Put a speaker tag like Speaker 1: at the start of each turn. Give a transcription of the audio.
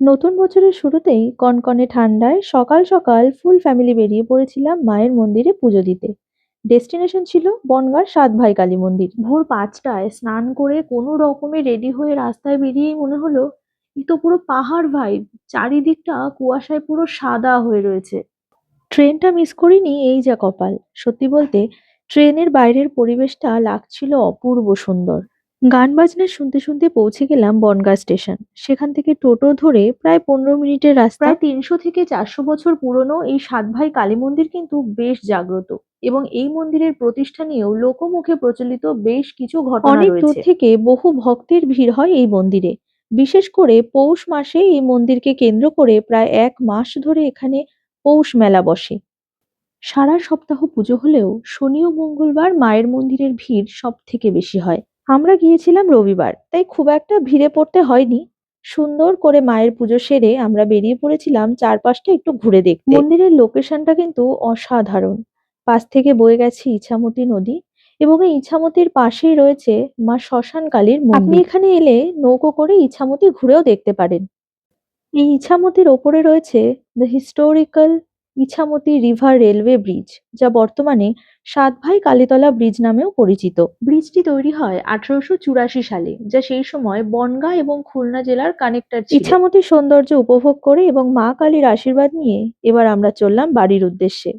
Speaker 1: নতুন বছরের শুরুতেই কনকনে ঠান্ডায় সকাল সকাল ফুল ফ্যামিলি বেরিয়ে পড়েছিলাম মায়ের মন্দিরে পুজো দিতে। ডেস্টিনেশন ছিল বনগাঁর সাত ভাই কালী মন্দির। ভোর ৫টায় স্নান করে কোনো রকমে রেডি হয়ে রাস্তায় বেরিয়েই মনে হলো এ তো পুরো পাহাড় ভাইব। চারিদিকটা কুয়াশায় পুরো সাদা হয়ে রয়েছে। ট্রেনটা মিস করিনি, এই যা কপাল। সত্যি বলতে ট্রেনের বাইরের পরিবেশটা লাগছিল অপূর্ব সুন্দর। গান বাজনা শুনতে শুনতে পৌঁছে গেলাম বনগাঁ স্টেশন। সেখান থেকে টোটো ধরে প্রায় ১৫ মিনিটের রাস্তা। প্রায় ৩০০ থেকে ৪০০ বছর পুরনো এই সাতভাই কালী মন্দির কিন্তু বেশ জাগ্রত, এবং এই মন্দিরের প্রতিষ্ঠা নিয়েও লোকমুখে প্রচলিত বেশ কিছু ঘটনা অনেক দূর রয়েছে। থেকে বহু ভক্তের ভিড় হয় এই মন্দিরে। বিশেষ করে পৌষ মাসে এই মন্দিরকে কেন্দ্র করে প্রায় ১ মাস ধরে এখানে পৌষ মেলা বসে। সারা সপ্তাহ পুজো হলেও শনি ও মঙ্গলবার মায়ের মন্দিরের ভিড় সব থেকে বেশি হয়। আমরা গিয়েছিলাম রবিবার, তাই খুব একটা ভিড়ে পড়তে হয়নি। সুন্দর করে মায়ের পুজো সেরে আমরা বেরিয়ে পড়েছিলাম চারপাশটা একটু ঘুরে দেখতে। মন্দিরের লোকেশনটা কিন্তু অসাধারণ। পাশ থেকে বয়ে গেছে ইছামতি নদী, এবং এই ইছামতির পাশেই রয়েছে মা শ্মশান কালীর মন্দির। আপনি এখানে এলে নৌকো করে ইছামতি ঘুরেও দেখতে পারেন। এই ইছামতির ওপরে রয়েছে the historical Ichamati river railway bridge, যা বর্তমানে সাতভাই কালীতলা ব্রিজ নামেও পরিচিত। ব্রিজটি তৈরি হয় ১৮৮৪ সালে, যা সেই সময় বনগাঁ এবং খুলনা জেলার কানেক্টর ছিল। ইছামতির সৌন্দর্য উপভোগ করে এবং মা কালীর আশীর্বাদ নিয়ে এবার আমরা চললাম বাড়ির উদ্দেশ্যে।